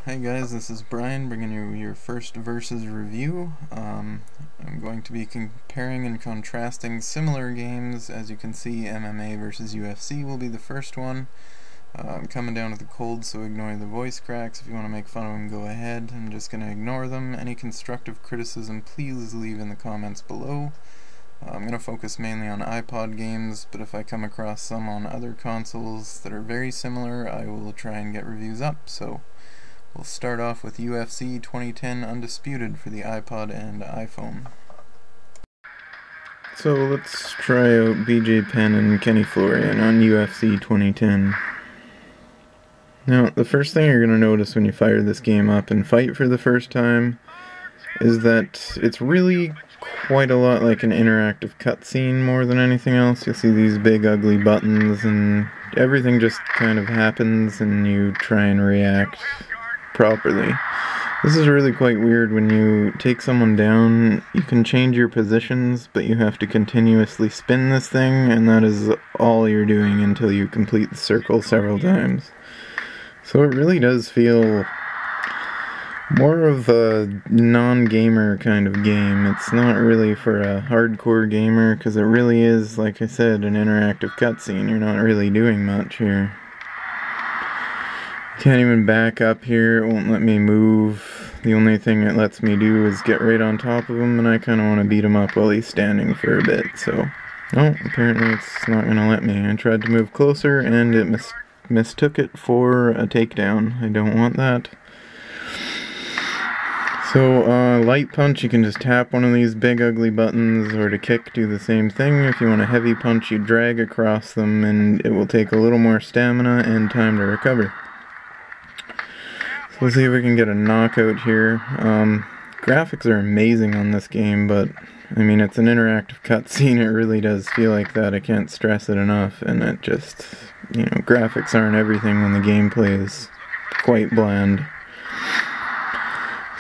Hi guys, this is Brian bringing you your first Versus review. I'm going to be comparing and contrasting similar games. As you can see, MMA versus UFC will be the first one. I'm coming down with a cold, so ignore the voice cracks. If you want to make fun of them, go ahead. I'm just going to ignore them. Any constructive criticism, please leave in the comments below. I'm going to focus mainly on Ipod games, but if I come across some on other consoles that are very similar, I will try and get reviews up. So we'll start off with UFC 2010 Undisputed for the iPod and iPhone. So let's try out BJ Penn and Kenny Florian on UFC 2010. Now, the first thing you're going to notice when you fire this game up and fight for the first time is that it's really quite a lot like an interactive cutscene more than anything else. You'll see these big ugly buttons and everything just kind of happens and you try and react properly. This is really quite weird. When you take someone down, you can change your positions, but you have to continuously spin this thing, and that is all you're doing until you complete the circle several times. So it really does feel more of a non-gamer kind of game. It's not really for a hardcore gamer, because it really is, like I said, an interactive cutscene. You're not really doing much here. Can't even back up here, it won't let me move. The only thing it lets me do is get right on top of him, and I kind of want to beat him up while he's standing for a bit, so... Oh, apparently it's not going to let me. I tried to move closer, and it mistook it for a takedown. I don't want that. So, light punch, you can just tap one of these big ugly buttons, or to kick, do the same thing. If you want a heavy punch, you drag across them, and it will take a little more stamina and time to recover. So we'll see if we can get a knockout here. Graphics are amazing on this game, but, I mean, it's an interactive cutscene. It really does feel like that. I can't stress it enough, and it just, you know, graphics aren't everything when the gameplay is quite bland.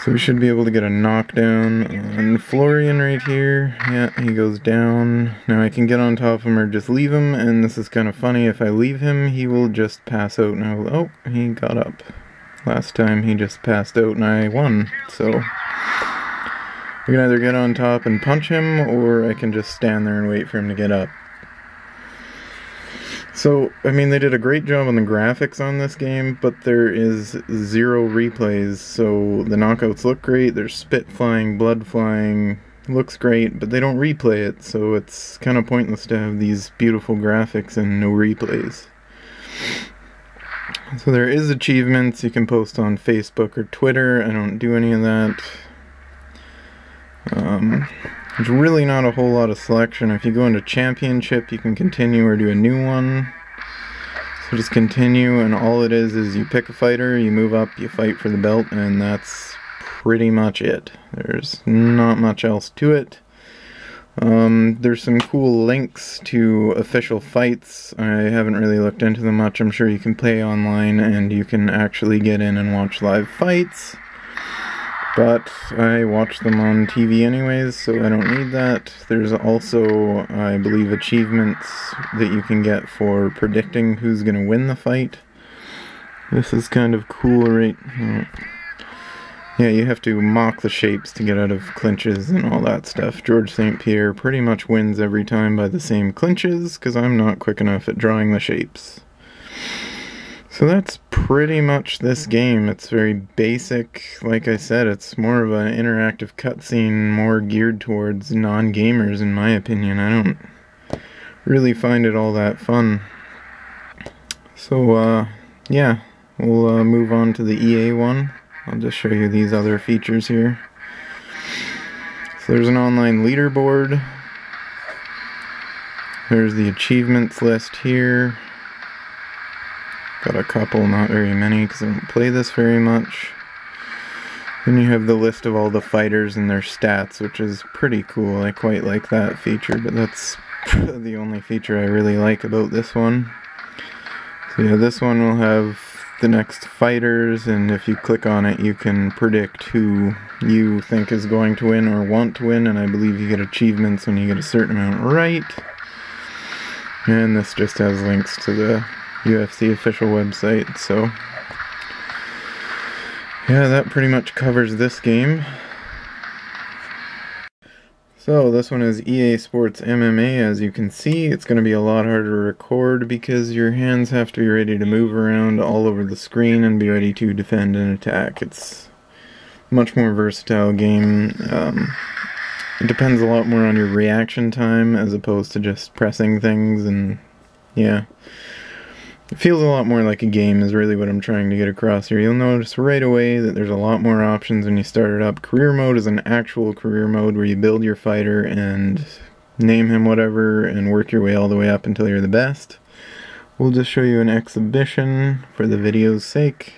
So we should be able to get a knockdown on Florian right here. Yeah, he goes down. Now I can get on top of him or just leave him, and this is kind of funny. If I leave him, he will just pass out. Now, oh, he got up. Last time he just passed out and I won, so I can either get on top and punch him, or I can just stand there and wait for him to get up. So, I mean, they did a great job on the graphics on this game, but there is zero replays, so the knockouts look great, there's spit flying, blood flying, looks great, but they don't replay it, so it's kind of pointless to have these beautiful graphics and no replays. So there is achievements you can post on Facebook or Twitter. I don't do any of that. There's really not a whole lot of selection. If you go into championship, you can continue or do a new one. So just continue, and all it is you pick a fighter, you move up, you fight for the belt, and that's pretty much it. There's not much else to it. There's some cool links to official fights. I haven't really looked into them much. I'm sure you can play online and you can actually get in and watch live fights. But I watch them on TV anyways, so I don't need that. There's also, I believe, achievements that you can get for predicting who's going to win the fight. This is kind of cool, right? Yeah, you have to mock the shapes to get out of clinches and all that stuff. George St. Pierre pretty much wins every time by the same clinches, because I'm not quick enough at drawing the shapes. So that's pretty much this game. It's very basic. Like I said, it's more of an interactive cutscene, more geared towards non-gamers in my opinion. I don't really find it all that fun. So, yeah, we'll move on to the EA one. I'll just show you these other features here. So there's an online leaderboard. There's the achievements list here. Got a couple, not very many, because I don't play this very much. Then you have the list of all the fighters and their stats, which is pretty cool. I quite like that feature, but that's the only feature I really like about this one. So yeah, this one will have the next fighters, and if you click on it you can predict who you think is going to win or want to win, and I believe you get achievements when you get a certain amount right. And this just has links to the UFC official website, so Yeah, that pretty much covers this game. So this one is EA Sports MMA. As you can see, it's going to be a lot harder to record because your hands have to be ready to move around all over the screen and be ready to defend and attack. It's a much more versatile game. It depends a lot more on your reaction time as opposed to just pressing things, and yeah. It feels a lot more like a game is really what I'm trying to get across here. You'll notice right away that there's a lot more options when you start it up. Career mode is an actual career mode where you build your fighter and name him whatever and work your way all the way up until you're the best. We'll just show you an exhibition for the video's sake.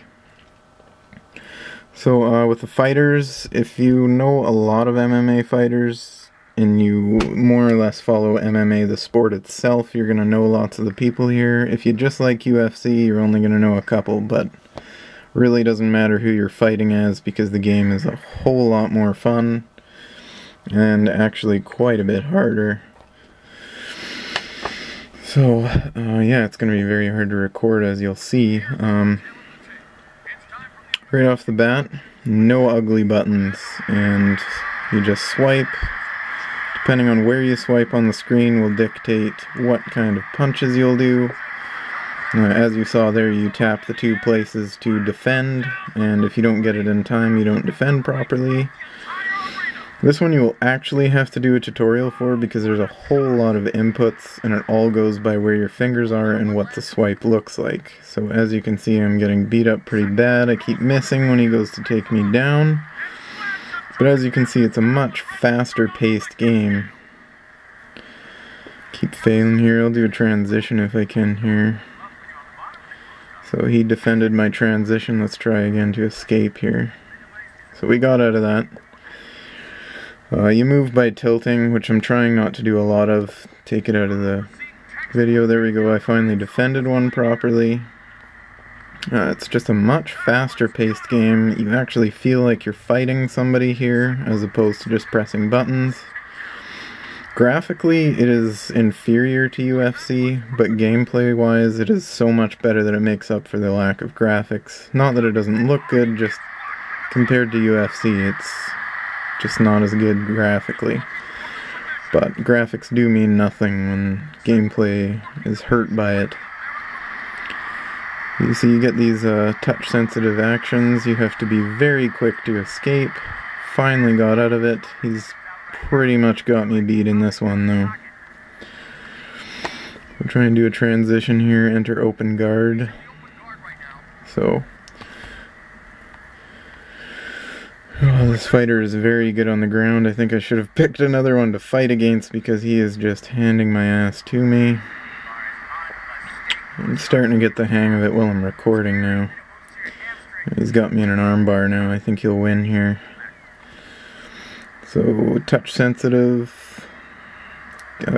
So with the fighters, if you know a lot of MMA fighters, and you more or less follow MMA, the sport itself, you're going to know lots of the people here. If you just like UFC, you're only going to know a couple, but really doesn't matter who you're fighting as because the game is a whole lot more fun and actually quite a bit harder. So, yeah, it's going to be very hard to record, as you'll see. Right off the bat, no ugly buttons, and you just swipe. Depending on where you swipe on the screen will dictate what kind of punches you'll do. As you saw there, you tap the two places to defend, and if you don't get it in time, you don't defend properly. This one you will actually have to do a tutorial for because there's a whole lot of inputs, and it all goes by where your fingers are and what the swipe looks like. So as you can see, I'm getting beat up pretty bad. I keep missing when he goes to take me down. But as you can see, it's a much faster paced game. Keep failing here. I'll do a transition if I can here. So he defended my transition. Let's try again to escape here. So we got out of that. You move by tilting, which I'm trying not to do a lot of. Take it out of the video. There we go. I finally defended one properly. It's just a much faster paced game. You actually feel like you're fighting somebody here as opposed to just pressing buttons. Graphically, it is inferior to UFC, but gameplay wise it is so much better that it makes up for the lack of graphics. Not that it doesn't look good, just compared to UFC it's just not as good graphically. But graphics do mean nothing when gameplay is hurt by it. You see, you get these touch-sensitive actions. You have to be very quick to escape. Finally got out of it. He's pretty much got me beat in this one, though. We'll try and do a transition here. Enter open guard. So, this fighter is very good on the ground. I think I should have picked another one to fight against because he is just handing my ass to me. I'm starting to get the hang of it while I'm recording now. He's got me in an armbar now. I think he'll win here. So, touch sensitive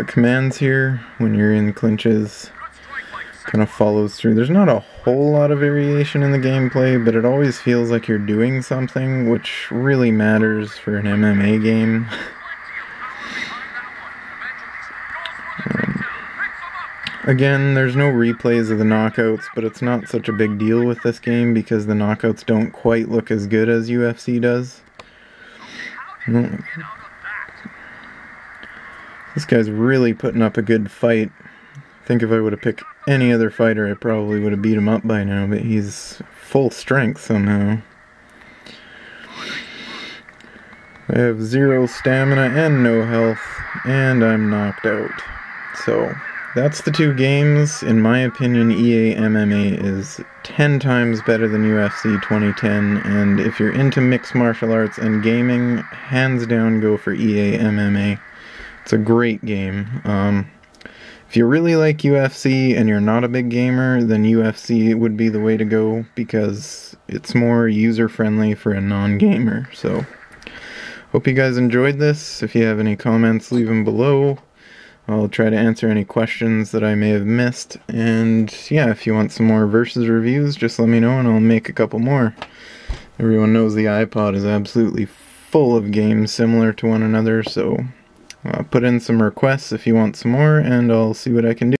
commands here when you're in clinches. Kind of follows through. There's not a whole lot of variation in the gameplay, but it always feels like you're doing something, which really matters for an MMA game. Again, there's no replays of the knockouts, but it's not such a big deal with this game because the knockouts don't quite look as good as UFC does. This guy's really putting up a good fight. I think if I would have picked any other fighter, I probably would have beat him up by now, but he's full strength somehow. I have 0 stamina and no health, and I'm knocked out. So, that's the two games. In my opinion, EA MMA is 10 times better than UFC 2010, and if you're into mixed martial arts and gaming, hands down go for EA MMA. It's a great game. If you really like UFC and you're not a big gamer, then UFC would be the way to go because it's more user-friendly for a non-gamer. So, hope you guys enjoyed this. If you have any comments, leave them below. I'll try to answer any questions that I may have missed, and yeah, if you want some more versus reviews, just let me know and I'll make a couple more. Everyone knows the Ipod is absolutely full of games similar to one another, so put in some requests if you want some more, and I'll see what I can do.